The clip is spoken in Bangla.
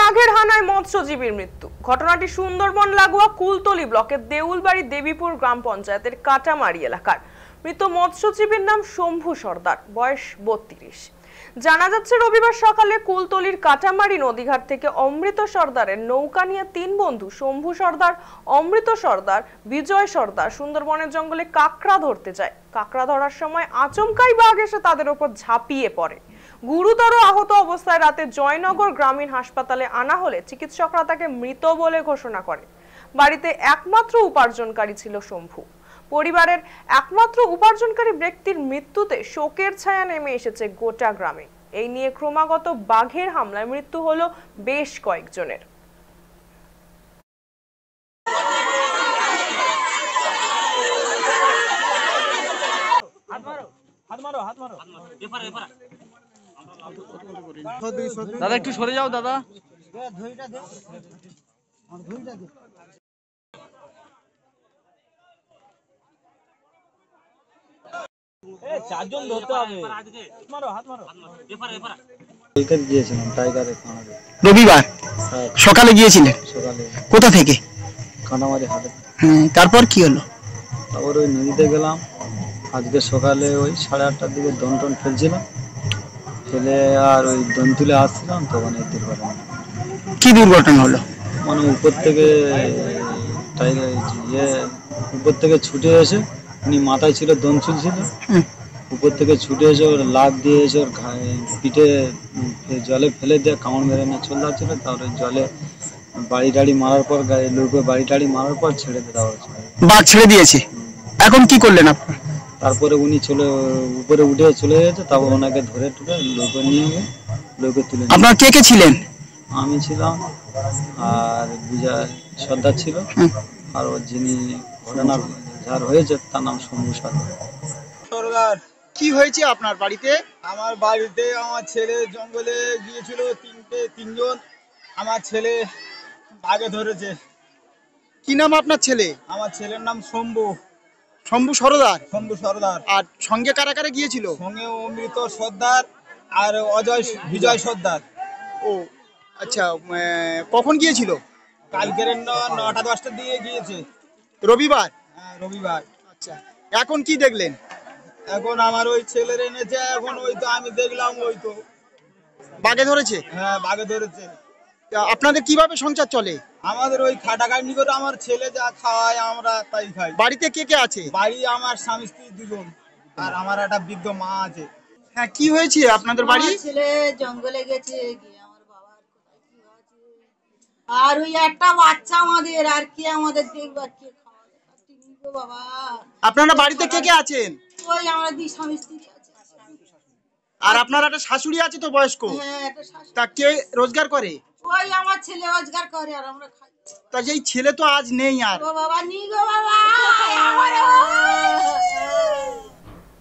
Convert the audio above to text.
বাঘের হানায় মৎস্যজীবীর মৃত্যু। ঘটনাটি সুন্দরবন লাগোয়া কুলতলি ব্লকের দেউলবাড়ি দেবীপুর গ্রাম পঞ্চায়েতের কাটামারি এলাকার। মৃত মৎস্যজীবীর নাম শম্ভু সর্দার, বয়স 32। জানা যাচ্ছে রবিবার সকালে কুলতলির কাটামারি নদীঘাট থেকে অমৃত সর্দারের নৌকা নিয়ে 3 বন্ধু শম্ভু সর্দার, অমৃত সর্দার, বিজয় সর্দার সুন্দরবনের জঙ্গলে কাঁকড়া ধরতে যায়। কাঁকড়া ধরার সময় আচমকাই বাঘ এসে তাদের উপর ঝাঁপিয়ে পড়ে। গুরুতর আহত অবস্থায় রাতে জয়নগর গ্রামীণ হাসপাতালে আনা হলে চিকিৎসকরা তাকে মৃত বলে ঘোষণা করে। বাড়িতে একমাত্র উপার্জনকারী ছিল শম্ভু। পরিবারের একমাত্র উপার্জনকারী ব্যক্তির মৃত্যুতে শোকের ছায়া নেমে এসেছে গোটা গ্রামে। এই নিয়ে ক্রমাগত বাঘের হামলায় মৃত্যু হলো বেশ কয়েকজনের। দাদা একটু সরে যাও দাদা। চারজন ধরতে হবে। রবিবার সকালে গিয়েছিলেন? কোথা থেকে? কাটামারি হাটে। তারপর কি হলো? তারপর ওই নদীতে গেলাম। আজকে সকালে ওই 8:30টার দিকে দন টন ফেলছিলাম, ফেলে আর ওই দন তুলে আসছিলাম, তখন এই দুর্ঘটনা। কি দুর্ঘটনা হলো? মানে উপর থেকে উপর থেকে ছুটে এসে, উনি মাথায় ছিল, দন চুলছিল, উপর থেকে ছুটে এসে ওর লাফ দিয়ে এসে ওর পিঠে জলে ফেলে দিয়ে কামড় মেরে নিয়ে চলে যাচ্ছিল। তারপরে জলে বাড়ি টাড়ি মারার পর, লোকে বাড়ি টাড়ি মারার পর ছেড়ে দেওয়া হয়েছে। বাঘ ছেড়ে দিয়েছে। এখন কি করলেন আপনার? তারপরে উনি উপরে উঠে চলে গেছে। তারপর ওনাকে ধরে টুরে লোকে নিয়ে গিয়ে লোকে তুলে। আপনার কে কে ছিলেন? আমি ছিলাম, আর বিজয় সর্দার ছিল, আর ওর যিনি ঘটনা যার হয়েছে তার নাম শম্ভু সর্দার। কি হয়েছে আপনার বাড়িতে? আমার বাড়িতে আমার ছেলে জঙ্গলে গিয়েছিল, তিনজন। আমার ছেলে বাঘে ধরেছে। কি নাম আপনার ছেলে? আমার ছেলের নাম শম্ভু। শম্ভু সর্দার? শম্ভু সর্দার। আর সঙ্গে কারা কারা গিয়েছিল? সঙ্গে অমৃত সর্দার আর বিজয় সর্দার। ও আচ্ছা, কখন গিয়েছিল? কালকের 9টা 10টার দিকে গিয়েছে। রবিবার? হ্যাঁ, রবিবার। আচ্ছা, এখন কি দেখলেন? এখন আমার ওই ছেলের এনেছে, এখন ওই তো আমি দেখলাম, ওই তো বাঘে ধরেছে। হ্যাঁ, বাঘে ধরেছে। আপনাদের কিভাবে সংসার চলে? আমাদের ওই খাটাখাটনি করে আমার ছেলে যা খাওয়ায় আমরা তাই খাই। বাড়িতে কে কে আছে? বাড়ি আমার স্বামী স্ত্রী 2 জন, আর আমার একটা বৃদ্ধ মা আছে। হ্যাঁ, কি হয়েছে আপনাদের বাড়ি? ছেলে জঙ্গলে গেছে, গিয়ে আমার বাবার কোথায় কি আছে, আর ওই একটা বাচ্চা আমাদের, আর কি আমাদের দেখবা, কে খাওয়াবে বাবা। আপনারা বাড়িতে কে কে আছেন? ওই আমরা 2 স্বামী স্ত্রী আছে। আর আপনার একটা শাশুড়ি আছে তো, বয়স্ক? হ্যাঁ, একটা শাশুড়ি। তা কে রোজগার করে? ওই আমার ছেলে রোজগার করে, আর আমরা খাই। তা এই ছেলে তো আজ নেই। আর ও বাবা, নি গো বাবা,